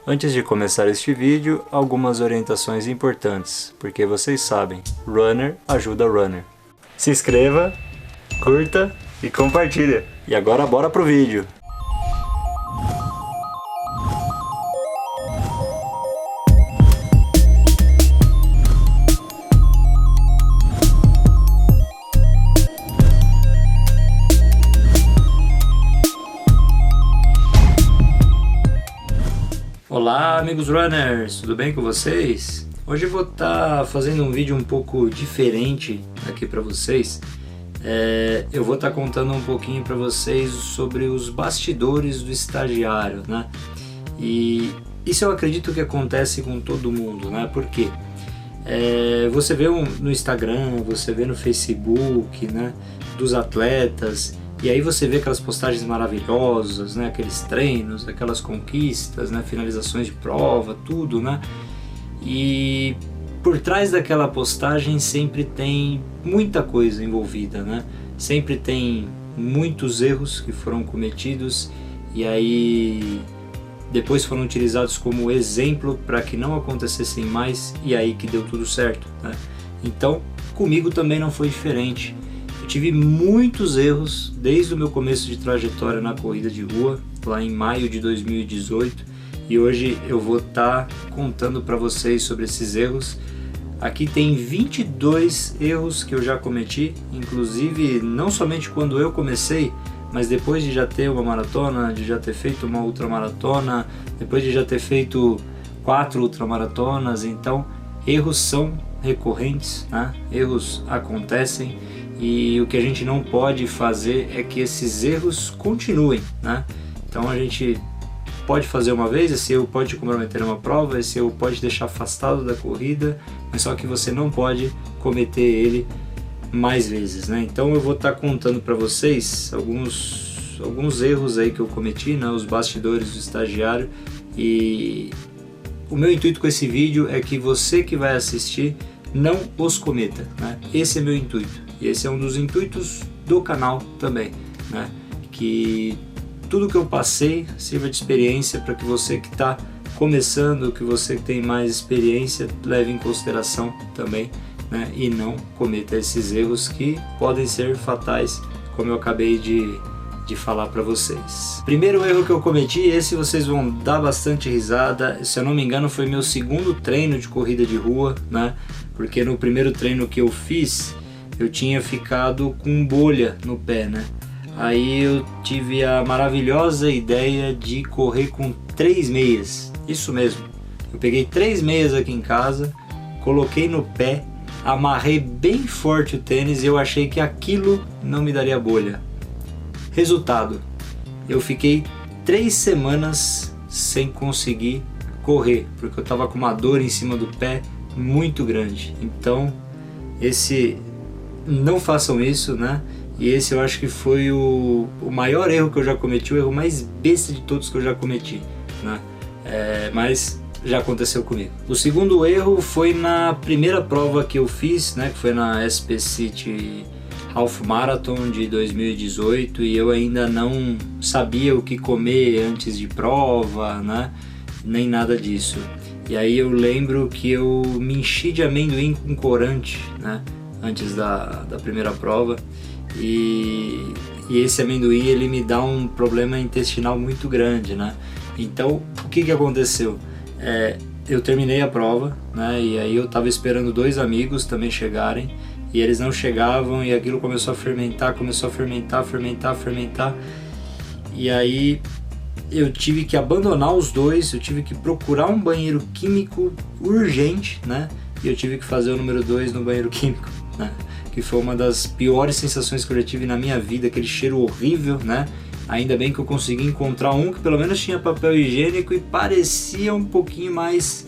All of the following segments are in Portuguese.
Antes de começar este vídeo, algumas orientações importantes, porque vocês sabem, runner ajuda runner. Se inscreva, curta e compartilha. E agora bora pro vídeo! Olá amigos runners, tudo bem com vocês? Hoje eu vou estar fazendo um vídeo um pouco diferente aqui para vocês. Eu vou estar contando um pouquinho para vocês sobre os bastidores do estagiário, né? E isso eu acredito que acontece com todo mundo, né? Por quê? Você vê no Instagram, você vê no Facebook, né? Dos atletas. E aí você vê aquelas postagens maravilhosas, né? Aqueles treinos, aquelas conquistas, né? Finalizações de prova, tudo, né? E por trás daquela postagem sempre tem muita coisa envolvida, né? Sempre tem muitos erros que foram cometidos e aí depois foram utilizados como exemplo para que não acontecessem mais e aí que deu tudo certo, né? Então comigo também não foi diferente. Tive muitos erros desde o meu começo de trajetória na corrida de rua, lá em maio de 2018, e hoje eu vou estar contando para vocês sobre esses erros. Aqui tem 22 erros que eu já cometi, inclusive não somente quando eu comecei, mas depois de já ter uma maratona, de já ter feito uma ultramaratona, depois de já ter feito 4 ultramaratonas. Então erros são recorrentes, né? Erros acontecem. E o que a gente não pode fazer é que esses erros continuem, né? Então a gente pode fazer uma vez, esse erro pode te comprometer numa prova, esse erro pode te deixar afastado da corrida, mas só que você não pode cometer ele mais vezes, né? Então eu vou estar contando para vocês alguns erros aí que eu cometi, né? Os bastidores do estagiário, e o meu intuito com esse vídeo é que você que vai assistir não os cometa, né? Esse é meu intuito. E esse é um dos intuitos do canal também, né? Que tudo que eu passei sirva de experiência para que você que está começando, que você que tem mais experiência, leve em consideração também, né? E não cometa esses erros que podem ser fatais, como eu acabei de falar para vocês. Primeiro erro que eu cometi, esse vocês vão dar bastante risada, se eu não me engano foi meu segundo treino de corrida de rua, né? Porque no primeiro treino que eu fiz, eu tinha ficado com bolha no pé, né? Aí eu tive a maravilhosa ideia de correr com 3 meias. Isso mesmo. Eu peguei 3 meias aqui em casa, coloquei no pé, amarrei bem forte o tênis e eu achei que aquilo não me daria bolha. Resultado, eu fiquei 3 semanas sem conseguir correr, porque eu tava com uma dor em cima do pé muito grande. Então, não façam isso, né? E esse eu acho que foi o maior erro que eu já cometi, o erro mais besta de todos que eu já cometi, né? Mas já aconteceu comigo. O segundo erro foi na primeira prova que eu fiz, né? Que foi na SP City Half Marathon de 2018, e eu ainda não sabia o que comer antes de prova, né? Nem nada disso. E aí eu lembro que eu me enchi de amendoim com corante, né? Antes da primeira prova, e esse amendoim ele me dá um problema intestinal muito grande, né? Então o que aconteceu? Eu terminei a prova, né? E aí eu tava esperando 2 amigos também chegarem, e eles não chegavam, e aquilo começou a fermentar, e aí eu tive que abandonar os 2, eu tive que procurar um banheiro químico urgente, né? E eu tive que fazer o número 2 no banheiro químico, né? Que foi uma das piores sensações que eu já tive na minha vida, aquele cheiro horrível, né? Ainda bem que eu consegui encontrar um que pelo menos tinha papel higiênico e parecia um pouquinho mais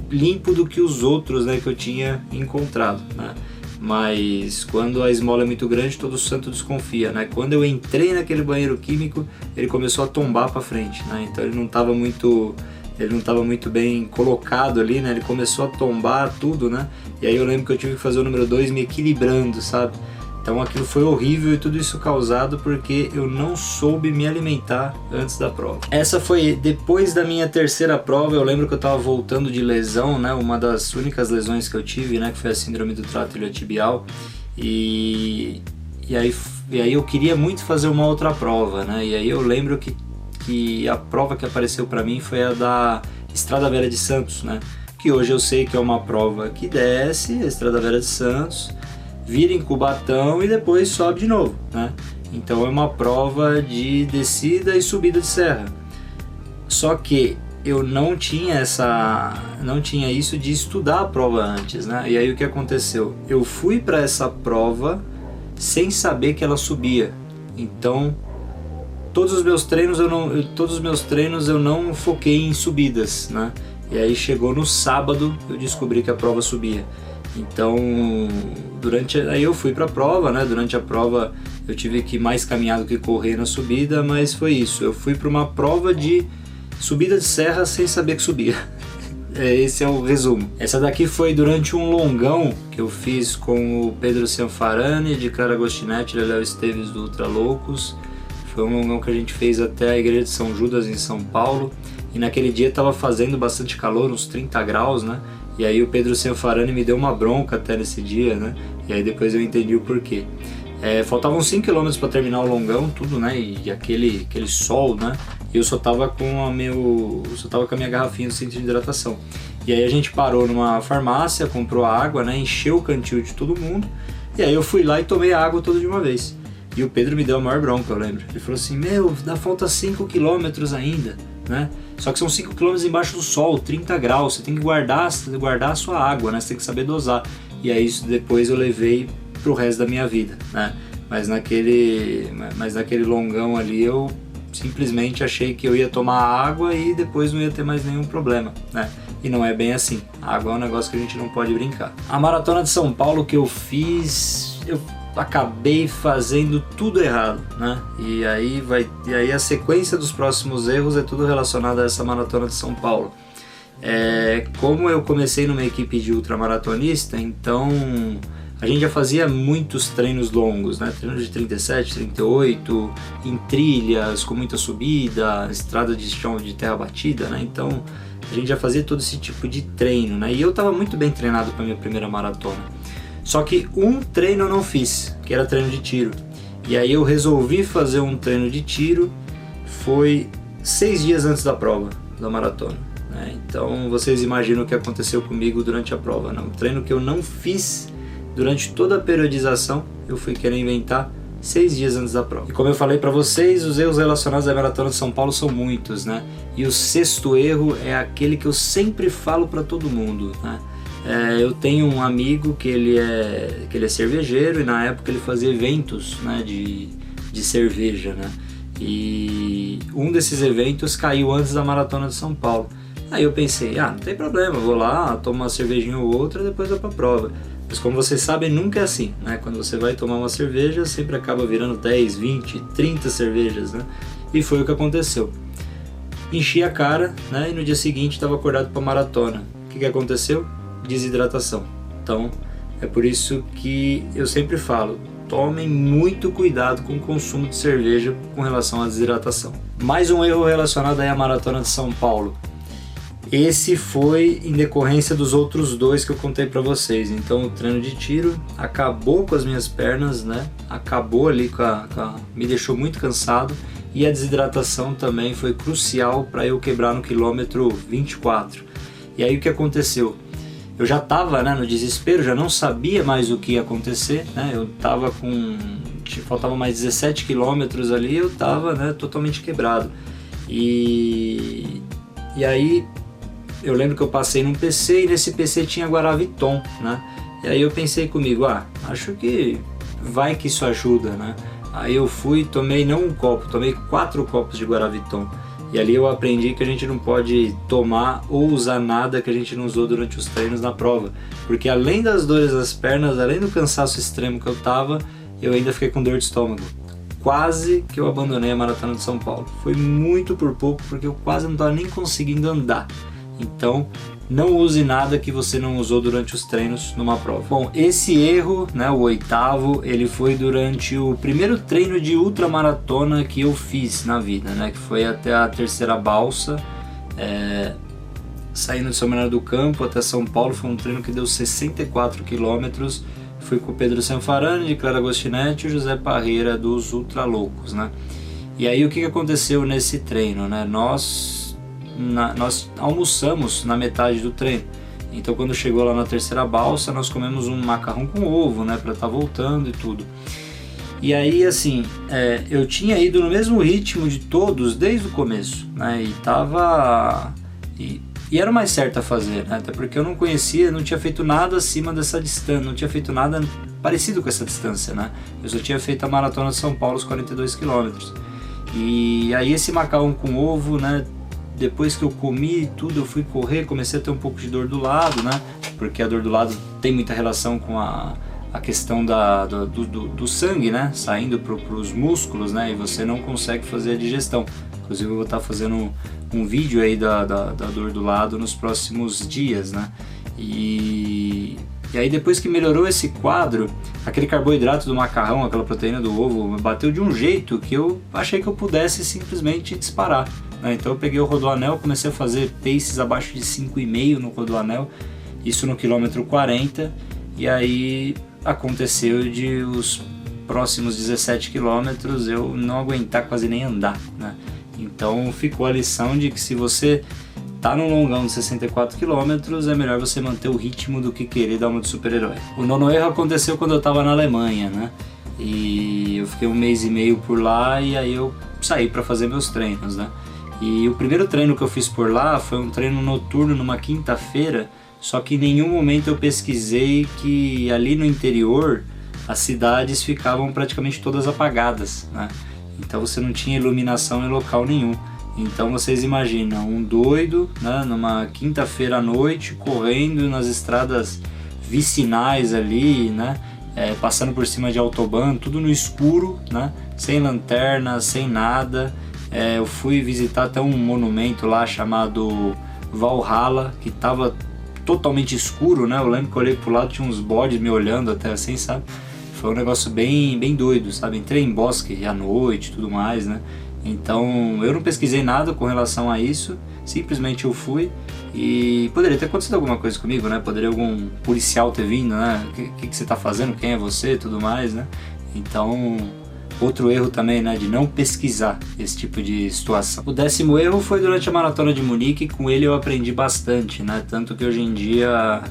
limpo do que os outros, né, que eu tinha encontrado, né? Mas quando a esmola é muito grande, todo santo desconfia, né? Quando eu entrei naquele banheiro químico, ele começou a tombar para frente, né? Então ele não estava muito bem colocado ali, né? Ele começou a tombar tudo, né? E aí eu lembro que eu tive que fazer o número 2 me equilibrando, sabe? Então aquilo foi horrível e tudo isso causado porque eu não soube me alimentar antes da prova. Essa foi depois da minha terceira prova. Eu lembro que eu estava voltando de lesão, né? Uma das únicas lesões que eu tive, né? Que foi a síndrome do trato iliotibial. E aí eu queria muito fazer uma outra prova, né? E aí eu lembro que a prova que apareceu para mim foi a da Estrada Velha de Santos, né? Que hoje eu sei que é uma prova que desce a Estrada Velha de Santos, vira em Cubatão e depois sobe de novo, né? Então é uma prova de descida e subida de serra. Só que eu não tinha isso de estudar a prova antes, né? E aí o que aconteceu? Eu fui para essa prova sem saber que ela subia. Então todos os meus treinos eu não foquei em subidas, né? E aí chegou no sábado, eu descobri que a prova subia. Então, aí eu fui para a prova, né? Durante a prova eu tive que mais caminhar do que correr na subida, mas foi isso. Eu fui para uma prova de subida de serra sem saber que subia. Esse é o resumo. Essa daqui foi durante um longão que eu fiz com o Pedro Cianfarani, de Clara Agostinetti e Léo Esteves do Ultra Loucos. Foi um longão que a gente fez até a Igreja de São Judas em São Paulo. E naquele dia estava fazendo bastante calor, uns 30 graus, né? E aí o Pedro Cianfarani me deu uma bronca até nesse dia, né? E aí depois eu entendi o porquê. Faltavam 5 km para terminar o longão, tudo, né? E aquele sol, né? E eu só tava com a minha garrafinha do centro de hidratação. E aí a gente parou numa farmácia, comprou água, né? Encheu o cantil de todo mundo. E aí eu fui lá e tomei a água toda de uma vez. E o Pedro me deu a maior bronca, eu lembro. Ele falou assim: meu, dá falta 5 km ainda, né? Só que são 5 km embaixo do sol, 30 graus, você tem que guardar a sua água, né? Você tem que saber dosar. E aí isso depois eu levei pro resto da minha vida, né? Mas naquele longão ali eu simplesmente achei que eu ia tomar água e depois não ia ter mais nenhum problema, né? E não é bem assim. A água é um negócio que a gente não pode brincar. A Maratona de São Paulo que eu fiz, eu acabei fazendo tudo errado, né? E aí a sequência dos próximos erros é tudo relacionado a essa Maratona de São Paulo. Como eu comecei numa equipe de ultramaratonista, então a gente já fazia muitos treinos longos, né? Treinos de 37, 38, em trilhas, com muita subida, estrada de chão de terra batida, né? Então a gente já fazia todo esse tipo de treino, né? E eu estava muito bem treinado para minha primeira maratona. Só que um treino eu não fiz, que era treino de tiro. E aí eu resolvi fazer um treino de tiro, foi 6 dias antes da prova, da maratona, né? Então vocês imaginam o que aconteceu comigo durante a prova, né? Um treino que eu não fiz durante toda a periodização, eu fui querer inventar 6 dias antes da prova. E como eu falei para vocês, os erros relacionados à Maratona de São Paulo são muitos, né? E o 6º erro é aquele que eu sempre falo para todo mundo, né? Eu tenho um amigo que ele é cervejeiro e na época ele fazia eventos, né, de cerveja, né? E um desses eventos caiu antes da Maratona de São Paulo. Aí eu pensei, não tem problema, eu vou lá, tomo uma cervejinha ou outra e depois vou pra prova. Mas como vocês sabem, nunca é assim, né? Quando você vai tomar uma cerveja, sempre acaba virando 10, 20, 30 cervejas, né? E foi o que aconteceu. Enchi a cara, né? E no dia seguinte estava acordado para maratona. O que aconteceu? Desidratação. Então é por isso que eu sempre falo, tomem muito cuidado com o consumo de cerveja com relação à desidratação. Mais um erro relacionado aí à Maratona de São Paulo. Esse foi em decorrência dos outros 2 que eu contei para vocês. Então o treino de tiro acabou com as minhas pernas, né? Acabou ali me deixou muito cansado, e a desidratação também foi crucial para eu quebrar no quilômetro 24. E aí o que aconteceu? Eu já estava, né, no desespero, já não sabia mais o que ia acontecer, né? Eu estava faltavam mais 17 quilômetros ali, eu estava, né, totalmente quebrado. E aí eu lembro que eu passei num PC e nesse PC tinha Guaraviton, né? E aí eu pensei comigo, acho que vai que isso ajuda, né? Aí eu fui, tomei não um copo, tomei 4 copos de Guaraviton. E ali eu aprendi que a gente não pode tomar ou usar nada que a gente não usou durante os treinos na prova. Porque além das dores das pernas, além do cansaço extremo que eu tava, eu ainda fiquei com dor de estômago. Quase que eu abandonei a Maratona de São Paulo. Foi muito por pouco, porque eu quase não estava nem conseguindo andar. Então não use nada que você não usou durante os treinos numa prova. Bom, esse erro, né, o 8º, ele foi durante o primeiro treino de ultramaratona que eu fiz na vida, né, que foi até a Terceira Balsa, saindo de São Bernardo do Campo até São Paulo. Foi um treino que deu 64 quilômetros. Fui com o Pedro Sanfarani, de Clara Agostinetti, e o José Parreira, dos Ultra Loucos, né? E aí o que aconteceu nesse treino, né? Nós almoçamos na metade do treino. Então quando chegou lá na Terceira Balsa, nós comemos um macarrão com ovo, né? Pra estar voltando e tudo. E aí, assim, eu tinha ido no mesmo ritmo de todos desde o começo, né? E tava... E era o mais certo a fazer, né? Até porque eu não conhecia, não tinha feito nada acima dessa distância, não tinha feito nada parecido com essa distância, né? Eu só tinha feito a Maratona de São Paulo, os 42 quilômetros. E aí esse macarrão com ovo, né? Depois que eu comi tudo, eu fui correr, comecei a ter um pouco de dor do lado, né? Porque a dor do lado tem muita relação com a questão do sangue, né? Saindo para os músculos, né? E você não consegue fazer a digestão. Inclusive eu vou estar fazendo um vídeo aí da dor do lado nos próximos dias, né? E aí depois que melhorou esse quadro, aquele carboidrato do macarrão, aquela proteína do ovo, bateu de um jeito que eu achei que eu pudesse simplesmente disparar, né? Então eu peguei o Rodoanel, comecei a fazer paces abaixo de 5,5 no Rodoanel, isso no quilômetro 40, e aí aconteceu de os próximos 17 quilômetros eu não aguentar quase nem andar, né? Então ficou a lição de que se você tá num longão de 64 km, é melhor você manter o ritmo do que querer dar uma de super-herói. O nono erro aconteceu quando eu tava na Alemanha, né? E eu fiquei 1 mês e meio por lá e aí eu saí para fazer meus treinos, né? E o primeiro treino que eu fiz por lá foi um treino noturno numa quinta-feira, só que em nenhum momento eu pesquisei que ali no interior as cidades ficavam praticamente todas apagadas, né? Então você não tinha iluminação em local nenhum. Então vocês imaginam um doido, né, numa quinta-feira à noite, correndo nas estradas vicinais ali, né, passando por cima de autobahn, tudo no escuro, né, sem lanterna, sem nada. Eu fui visitar até um monumento lá chamado Valhalla, que estava totalmente escuro, né? Eu lembro que eu olhei pro lado, tinha uns bodes me olhando até assim, sabe? Foi um negócio bem doido, sabe? Entrei em bosque à noite e tudo mais, né? Então eu não pesquisei nada com relação a isso, simplesmente eu fui e poderia ter acontecido alguma coisa comigo, né? Poderia algum policial ter vindo, né? O que você tá fazendo? Quem é você? Tudo mais, né? Então, outro erro também, né? De não pesquisar esse tipo de situação. O 10º erro foi durante a Maratona de Munique, com ele eu aprendi bastante, né? Tanto que hoje em dia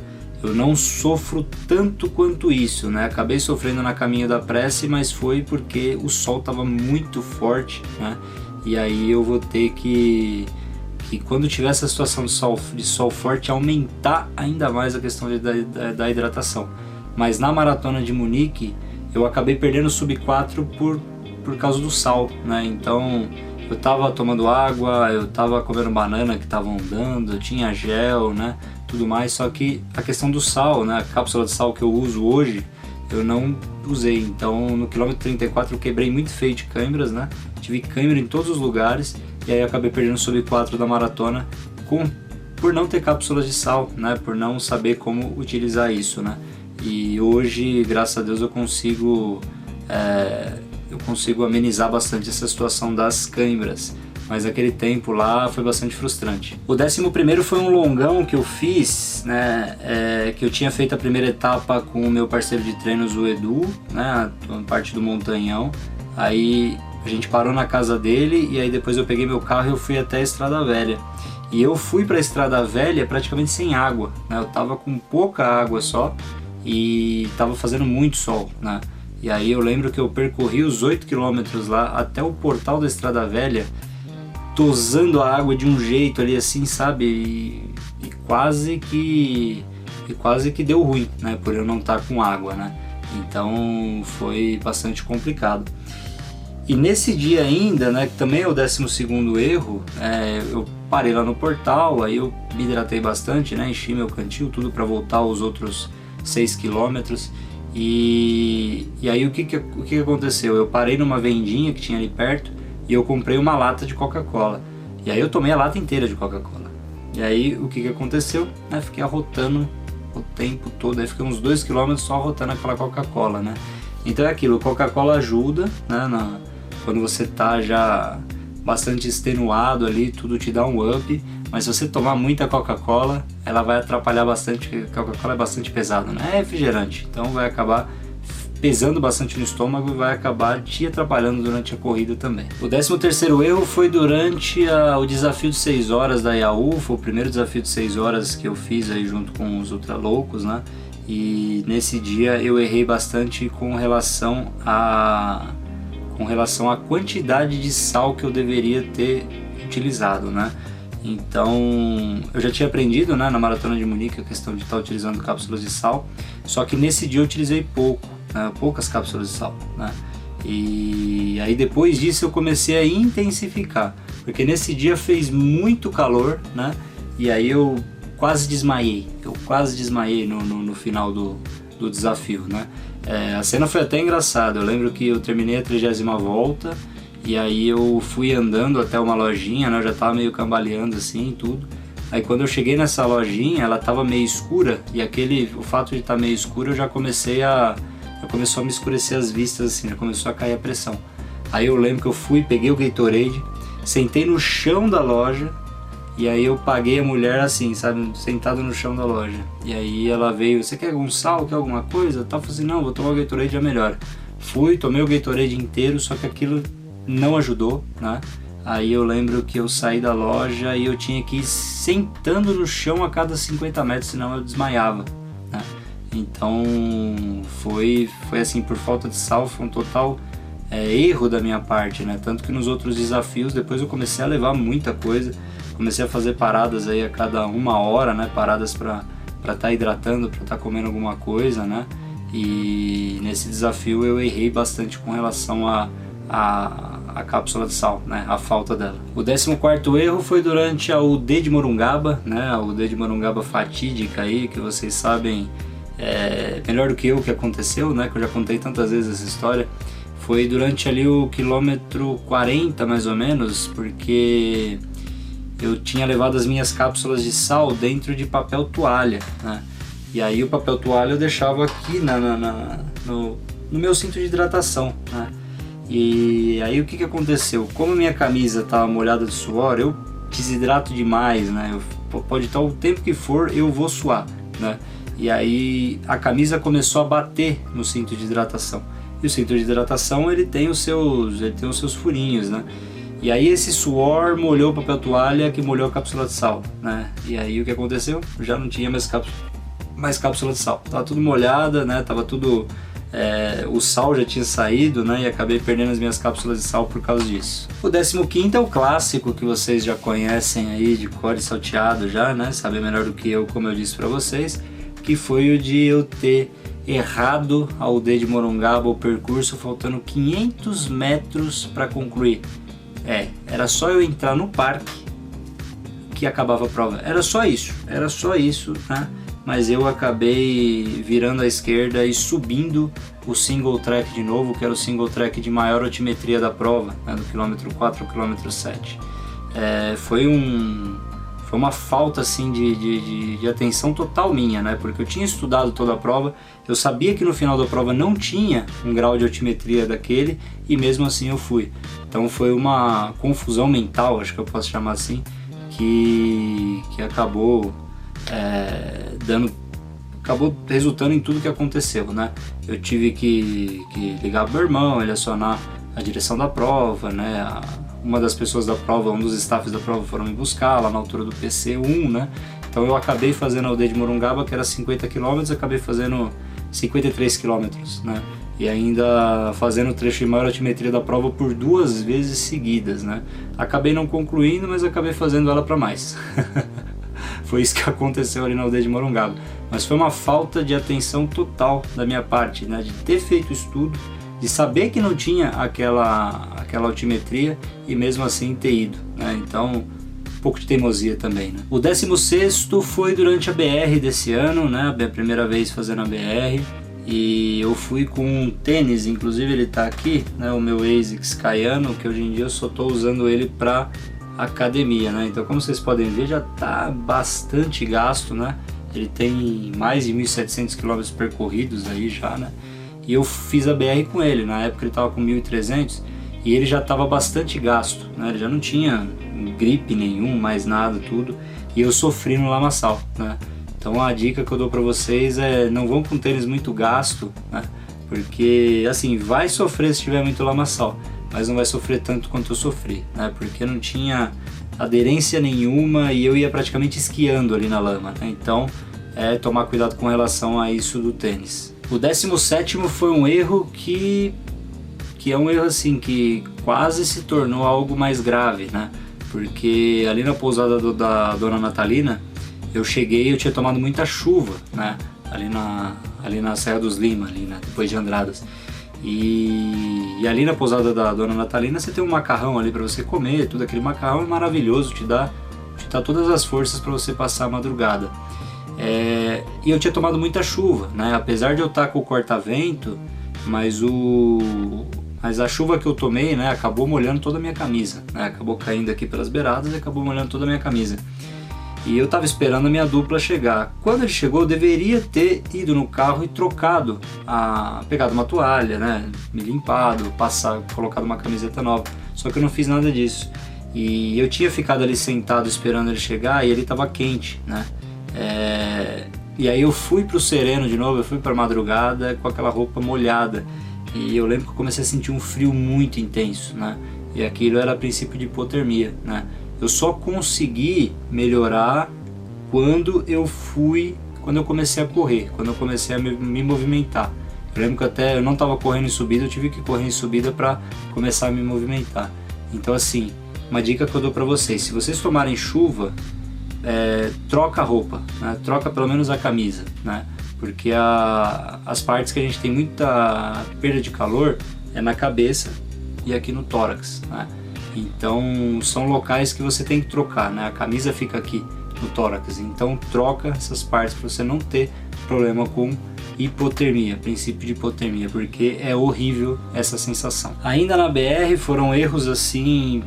eu não sofro tanto quanto isso, né? Acabei sofrendo na Caminho da Prece, mas foi porque o sol estava muito forte, né? E aí eu vou ter que quando tiver essa situação de sol forte, aumentar ainda mais a questão da hidratação. Mas na Maratona de Munique, eu acabei perdendo o sub 4 por causa do sal, né? Então eu tava tomando água, eu tava comendo banana que estavam andando, eu tinha gel, né? Tudo mais, só que a questão do sal, né, a cápsula de sal que eu uso hoje, eu não usei. Então no quilômetro 34 eu quebrei muito feio de câimbras, né, tive câimbra em todos os lugares, e aí eu acabei perdendo o sub 4 da maratona por não ter cápsulas de sal, né, por não saber como utilizar isso, né. E hoje, graças a Deus, eu consigo amenizar bastante essa situação das câimbras. Mas aquele tempo lá foi bastante frustrante. O 11º foi um longão que eu fiz, né, que eu tinha feito a primeira etapa com o meu parceiro de treinos, o Edu, né, a parte do Montanhão. Aí a gente parou na casa dele e aí depois eu peguei meu carro e eu fui até a Estrada Velha. E eu fui para a Estrada Velha praticamente sem água, né, eu tava com pouca água só e tava fazendo muito sol, né. E aí eu lembro que eu percorri os 8 quilômetros lá até o portal da Estrada Velha, tosando a água de um jeito ali assim, sabe, e quase que deu ruim, né, por eu não estar com água, né, então foi bastante complicado. E nesse dia ainda, né, que também é o 12º erro, eu parei lá no portal, aí eu me hidratei bastante, né, enchi meu cantil, tudo para voltar aos outros 6 quilômetros, e aí o que aconteceu? Eu parei numa vendinha que tinha ali perto, e eu comprei uma lata de Coca-Cola. E aí eu tomei a lata inteira de Coca-Cola. E aí o que aconteceu? Fiquei arrotando o tempo todo, aí fiquei uns 2 km só arrotando aquela Coca-Cola, né? Então é aquilo, Coca-Cola ajuda, né? Quando você tá já bastante extenuado ali, tudo te dá um up, mas se você tomar muita Coca-Cola, ela vai atrapalhar bastante, porque a Coca-Cola é bastante pesada, né? É refrigerante, então vai acabar pesando bastante no estômago e vai acabar te atrapalhando durante a corrida também. O 13º erro foi durante o desafio de 6 horas da Yahoo, foi o primeiro desafio de 6 horas que eu fiz aí junto com os Ultra Loucos, né? E nesse dia eu errei bastante com relação à quantidade de sal que eu deveria ter utilizado, né? Então eu já tinha aprendido, né, na Maratona de Munique a questão de estar utilizando cápsulas de sal, só que nesse dia eu utilizei poucas cápsulas de sal, né? E aí depois disso eu comecei a intensificar, porque nesse dia fez muito calor, né? E aí eu quase desmaiei no final do desafio, né? A cena foi até engraçada, eu lembro que eu terminei a 30ª volta e aí eu fui andando até uma lojinha, né? Eu já tava meio cambaleando assim, tudo. Aí quando eu cheguei nessa lojinha, ela tava meio escura e o fato de estar meio escuro já começou a me escurecer as vistas assim, já começou a cair a pressão. Aí eu lembro que eu peguei o Gatorade, sentei no chão da loja e aí eu paguei a mulher assim, sabe, sentado no chão da loja. E aí ela veio, você quer algum sal, quer alguma coisa? Eu falei assim, não, vou tomar o Gatorade, já melhora. Tomei o Gatorade inteiro, só que aquilo não ajudou, né? Aí eu lembro que eu saí da loja e eu tinha que ir sentando no chão a cada 50 metros, senão eu desmaiava, né? Então foi assim, por falta de sal, foi um total erro da minha parte, né? Tanto que nos outros desafios depois eu comecei a levar muita coisa, comecei a fazer paradas aí a cada 1 hora, né? Paradas para estar hidratando, para estar comendo alguma coisa, né? E nesse desafio eu errei bastante com relação a cápsula de sal, né? A falta dela. O 14º erro foi durante a UD de Morungaba, né? A UD de Morungaba fatídica aí, que vocês sabem melhor do que eu o que aconteceu, né? Que eu já contei tantas vezes essa história. Foi durante ali o quilômetro 40 mais ou menos, porque eu tinha levado as minhas cápsulas de sal dentro de papel toalha, né? E aí o papel toalha eu deixava aqui no meu cinto de hidratação, né? E aí o que aconteceu? Como minha camisa estava molhada de suor, eu desidrato demais, né? Pode estar o tempo que for, eu vou suar, né? E aí a camisa começou a bater no cinto de hidratação. E o cinto de hidratação ele tem os seus furinhos, né? E aí esse suor molhou o papel toalha que molhou a cápsula de sal, né? E aí o que aconteceu? Já não tinha mais cápsula de sal. Tava tudo molhada, né? Tava tudo... o sal já tinha saído, né? E acabei perdendo as minhas cápsulas de sal por causa disso. O 15º é o clássico que vocês já conhecem aí de cor e salteado já, né? Saber melhor do que eu, como eu disse para vocês, que foi o de eu ter errado a UD de Morungaba, o percurso, faltando 500 metros para concluir. Era só eu entrar no parque que acabava a prova. Era só isso, né? Mas eu acabei virando à esquerda e subindo o single track de novo, que era o single track de maior altimetria da prova, né, do quilômetro 4 ao quilômetro 7. Foi uma falta assim de atenção total minha, né? Porque eu tinha estudado toda a prova, eu sabia que no final da prova não tinha um grau de altimetria daquele de mesmo assim eu fui. Então foi uma confusão mental, acho que eu posso chamar assim, que acabou acabou resultando em tudo que aconteceu, né? Eu tive que ligar pro meu irmão, ele acionar a direção da prova, né? Uma das pessoas da prova, um dos staffs da prova foram me buscar lá na altura do PC1, né? Então eu acabei fazendo a UD de Morungaba, que era 50 km, acabei fazendo 53 km, né? E ainda fazendo o trecho de maior altimetria da prova por 2 vezes seguidas, né? Acabei não concluindo, mas acabei fazendo ela para mais. Foi isso que aconteceu ali na UD de Morungaba. Mas foi uma falta de atenção total da minha parte, né? De ter feito o estudo, de saber que não tinha aquela altimetria e mesmo assim ter ido, né? Então, um pouco de teimosia também, né? O 16º foi durante a BR desse ano, né? A minha primeira vez fazendo a BR. E eu fui com um tênis, inclusive ele tá aqui, né? O meu ASICS Kayano, que hoje em dia eu só tô usando ele para academia, né? Então, como vocês podem ver, já está bastante gasto, né? Ele tem mais de 1.700 km percorridos aí já, né? E eu fiz a BR com ele, na época ele estava com 1.300 e ele já estava bastante gasto, né? Ele já não tinha gripe nenhum, mais nada, tudo. E eu sofri no lamaçal, né? Então a dica que eu dou para vocês é não vão com tênis muito gasto, né? Porque assim, vai sofrer se tiver muito lamaçal, mas não vai sofrer tanto quanto eu sofri, né? Porque não tinha aderência nenhuma e eu ia praticamente esquiando ali na lama, né? Então tomar cuidado com relação a isso do tênis. O 17º foi um erro que é um erro assim que quase se tornou algo mais grave, né? Porque ali na pousada da Dona Natalina, eu cheguei e eu tinha tomado muita chuva, né? Ali na Serra dos Lima, ali, né? Depois de Andradas. E ali na pousada da Dona Natalina você tem um macarrão ali para você comer, tudo aquele macarrão é maravilhoso, te dá todas as forças para você passar a madrugada. E eu tinha tomado muita chuva, né? Apesar de eu estar com o corta-vento, mas a chuva que eu tomei, né, acabou molhando toda a minha camisa, né? Acabou caindo aqui pelas beiradas e acabou molhando toda a minha camisa. E eu estava esperando a minha dupla chegar. Quando ele chegou, eu deveria ter ido no carro e trocado, pegado uma toalha, né, me limpado, colocado uma camiseta nova. Só que eu não fiz nada disso. E eu tinha ficado ali sentado esperando ele chegar e ele estava quente, né? E aí eu fui pro sereno de novo, eu fui pra madrugada com aquela roupa molhada. E eu lembro que eu comecei a sentir um frio muito intenso, né? E aquilo era a princípio de hipotermia, né? Eu só consegui melhorar quando eu comecei a correr, quando eu comecei a me movimentar. Eu lembro que até eu não estava correndo em subida, eu tive que correr em subida para começar a me movimentar. Então assim, uma dica que eu dou para vocês, se vocês tomarem chuva, troca a roupa, né? Troca pelo menos a camisa, né? Porque as partes que a gente tem muita perda de calor é na cabeça e aqui no tórax, né? Então são locais que você tem que trocar, né? A camisa fica aqui no tórax, então troca essas partes para você não ter problema com hipotermia, princípio de hipotermia, porque é horrível essa sensação. Ainda na BR foram erros assim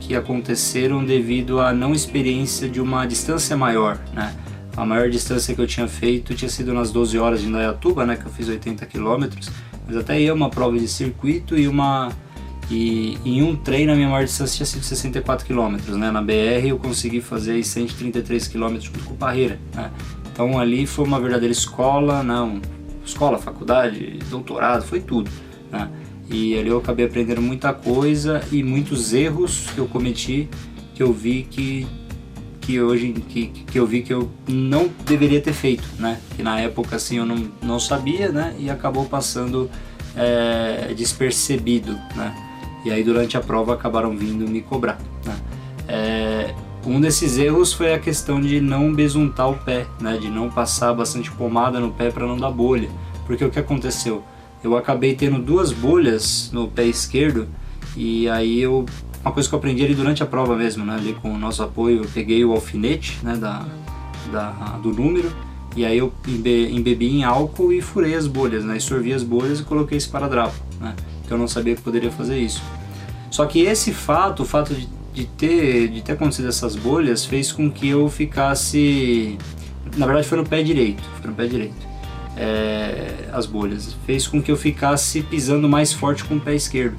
que aconteceram devido à não experiência de uma distância maior, né? A maior distância que eu tinha feito tinha sido nas 12 horas de Indaiatuba, né? Que eu fiz 80 km, mas até aí é uma prova de circuito e em um treino a minha maior distância tinha sido 64 km, né? Na BR eu consegui fazer 133 km junto com o Parreira, né? Então ali foi uma verdadeira escola, né? Escola, faculdade, doutorado, foi tudo, né? E ali eu acabei aprendendo muita coisa e muitos erros que eu cometi que eu vi que eu não deveria ter feito, né? Que na época assim eu não sabia, né? E acabou passando despercebido, né? E aí durante a prova acabaram vindo me cobrar, né? Um desses erros foi a questão de não besuntar o pé, né? De não passar bastante pomada no pé para não dar bolha. Porque o que aconteceu? Eu acabei tendo 2 bolhas no pé esquerdo e aí uma coisa que eu aprendi ali durante a prova mesmo, né? Ali com o nosso apoio, eu peguei o alfinete, né? Do número e aí eu embebi em álcool e furei as bolhas, né? Sorvi as bolhas e coloquei esparadrapo, né? Que eu não sabia que poderia fazer isso. Só que esse fato, o fato de ter acontecido essas bolhas fez com que eu ficasse, na verdade foi no pé direito, as bolhas, fez com que eu ficasse pisando mais forte com o pé esquerdo.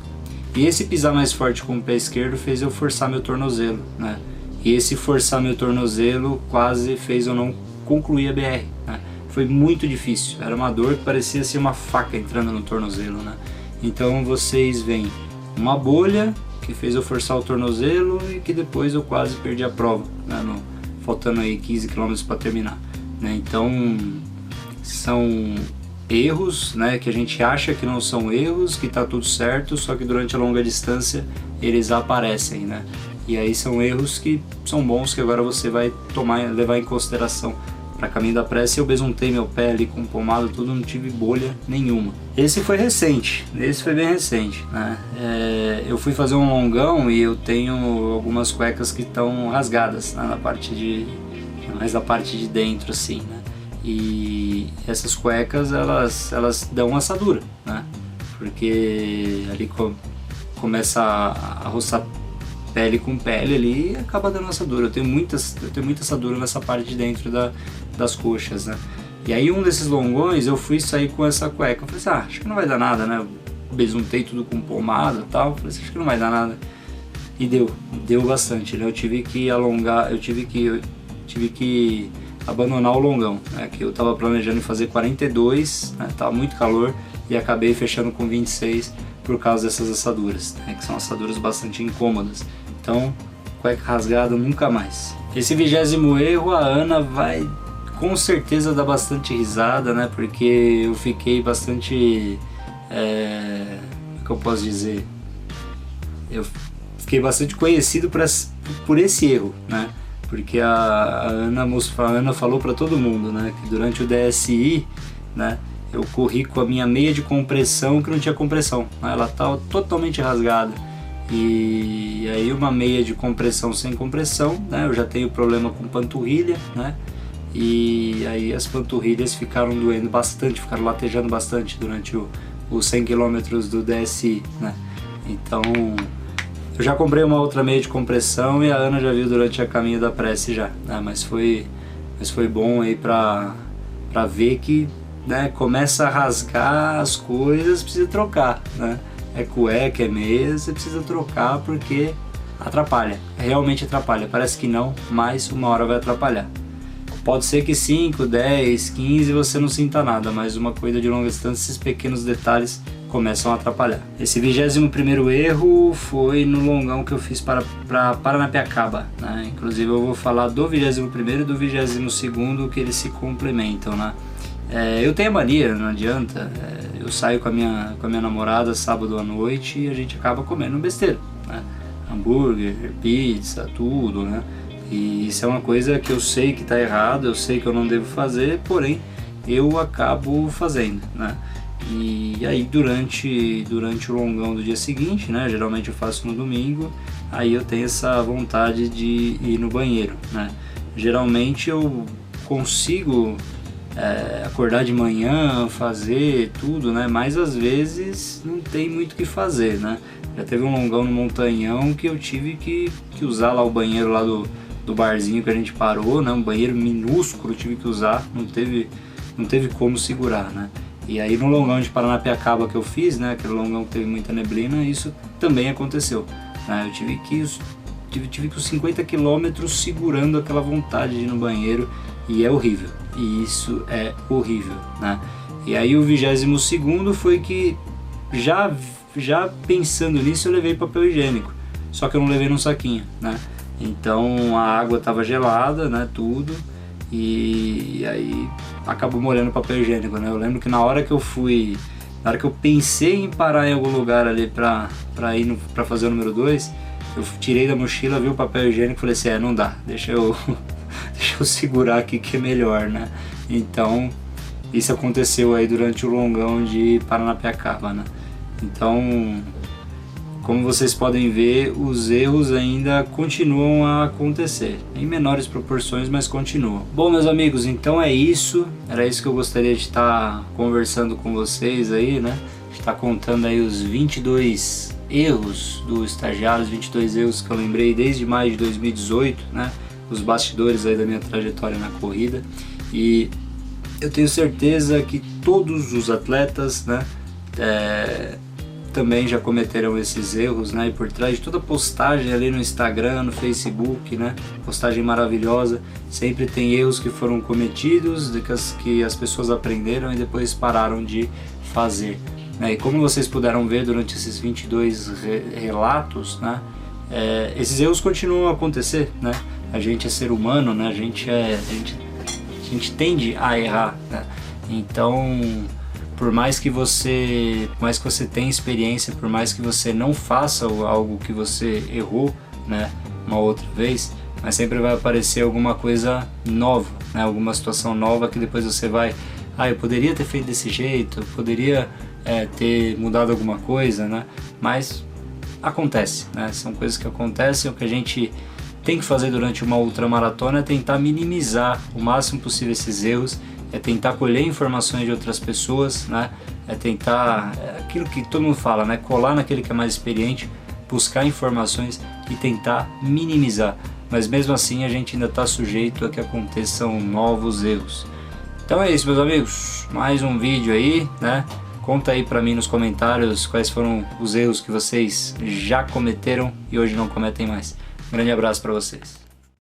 E esse pisar mais forte com o pé esquerdo fez eu forçar meu tornozelo, né? E esse forçar meu tornozelo quase fez eu não concluir a BR, né? Foi muito difícil, era uma dor que parecia ser uma faca entrando no tornozelo, né? Então vocês veem uma bolha que fez eu forçar o tornozelo e que depois eu quase perdi a prova, né? Faltando aí 15 km para terminar, né? Então são erros, né, que a gente acha que não são erros, que tá tudo certo, só que durante a longa distância eles aparecem, né? E aí são erros que são bons, que agora você vai levar em consideração. Para caminho da pressa eu besuntei meu pé ali com pomada, tudo, não tive bolha nenhuma. Esse foi recente, esse foi bem recente, né? Eu fui fazer um longão e eu tenho algumas cuecas que estão rasgadas, né, mais na parte de dentro assim, né? E essas cuecas elas dão assadura, né? Porque ali começa a roçar pele com pele ali e acaba dando assadura. Eu tenho muita assadura nessa parte de dentro das coxas, né? E aí um desses longões eu fui sair com essa cueca. Eu falei assim, acho que não vai dar nada, né? Eu besuntei tudo com pomada e tal. Eu falei assim, acho que não vai dar nada. E deu bastante, né? Eu tive que alongar, eu tive que abandonar o longão, né? Que eu tava planejando em fazer 42, né? Tava muito calor e acabei fechando com 26 por causa dessas assaduras, né? Que são assaduras bastante incômodas. Então, cueca rasgada nunca mais. Esse 20º erro, a Ana vai com certeza dar bastante risada, né? Porque eu fiquei bastante, como é que eu posso dizer? Eu fiquei bastante conhecido por esse erro, né? Porque a Ana falou para todo mundo, né? Que durante o DSI, né? Eu corri com a minha meia de compressão que não tinha compressão, né? Ela estava totalmente rasgada. E aí uma meia de compressão sem compressão, né? Eu já tenho problema com panturrilha, né? E aí as panturrilhas ficaram doendo bastante, ficaram latejando bastante durante os 100 km do DSI, né? Então eu já comprei uma outra meia de compressão e a Ana já viu durante a caminho da prece já, né? Mas foi bom aí pra ver que, né, começa a rasgar as coisas, precisa trocar, né? É cueca, é meia, você precisa trocar porque atrapalha, realmente atrapalha. Parece que não, mas uma hora vai atrapalhar. Pode ser que 5, 10, 15 você não sinta nada, mas uma corrida de longa distância, esses pequenos detalhes começam a atrapalhar. Esse 21º erro foi no longão que eu fiz para Paranapiacaba, né? Inclusive eu vou falar do 21º e do 22º, que eles se complementam, né? Eu tenho a mania, não adianta, eu saio com a minha namorada sábado à noite e a gente acaba comendo besteira, né? Hambúrguer, pizza, tudo, né? E isso é uma coisa que eu sei que está errado, eu sei que eu não devo fazer, porém eu acabo fazendo, né? E aí durante o longão do dia seguinte, né? Geralmente eu faço no domingo, aí eu tenho essa vontade de ir no banheiro, né? Geralmente eu consigo acordar de manhã, fazer tudo, né? Mas às vezes não tem muito o que fazer, né? Já teve um longão no Montanhão que eu tive que usar lá o banheiro lá do barzinho que a gente parou, né? Um banheiro minúsculo, tive que usar, não teve como segurar, né? E aí no longão de Paranapiacaba que eu fiz, né? Aquele longão que teve muita neblina, isso também aconteceu, né? Eu tive que os 50 km segurando aquela vontade de ir no banheiro e é horrível, e isso é horrível, né? E aí o 22º foi que já pensando nisso eu levei papel higiênico, só que eu não levei num saquinho, né? Então a água estava gelada, né, tudo, e aí acabou molhando o papel higiênico, né? Eu lembro que na hora que eu pensei em parar em algum lugar ali pra fazer o número 2, eu tirei da mochila, vi o papel higiênico e falei assim, não dá, deixa eu segurar aqui que é melhor, né? Então isso aconteceu aí durante o longão de Paranapiacaba, né? Então, como vocês podem ver, os erros ainda continuam a acontecer, em menores proporções, mas continuam. Bom, meus amigos, então é isso. Era isso que eu gostaria de estar conversando com vocês aí, né? De estar contando aí os 22 erros do estagiário, os 22 erros que eu lembrei desde maio de 2018, né? Os bastidores aí da minha trajetória na corrida. E eu tenho certeza que todos os atletas, né? Também já cometeram esses erros, né? E por trás de toda postagem ali no Instagram, no Facebook, né? Postagem maravilhosa, sempre tem erros que foram cometidos, que as pessoas aprenderam e depois pararam de fazer, né? E como vocês puderam ver durante esses 22 relatos, né? Esses erros continuam a acontecer, né? A gente é ser humano, né? A gente tende a errar, né? Então, por mais que você tenha experiência, por mais que você não faça algo que você errou, né, uma outra vez, mas sempre vai aparecer alguma coisa nova, né, alguma situação nova que depois você vai, eu poderia ter feito desse jeito, eu poderia ter mudado alguma coisa, né, mas acontece, né, são coisas que acontecem. O que a gente tem que fazer durante uma ultramaratona é tentar minimizar o máximo possível esses erros, é tentar colher informações de outras pessoas, né? É tentar, aquilo que todo mundo fala, né? Colar naquele que é mais experiente buscar informações e tentar minimizar. Mas mesmo assim a gente ainda está sujeito a que aconteçam novos erros. Então é isso, meus amigos, mais um vídeo aí, né? Conta aí pra mim nos comentários quais foram os erros que vocês já cometeram e hoje não cometem mais. Um grande abraço pra vocês.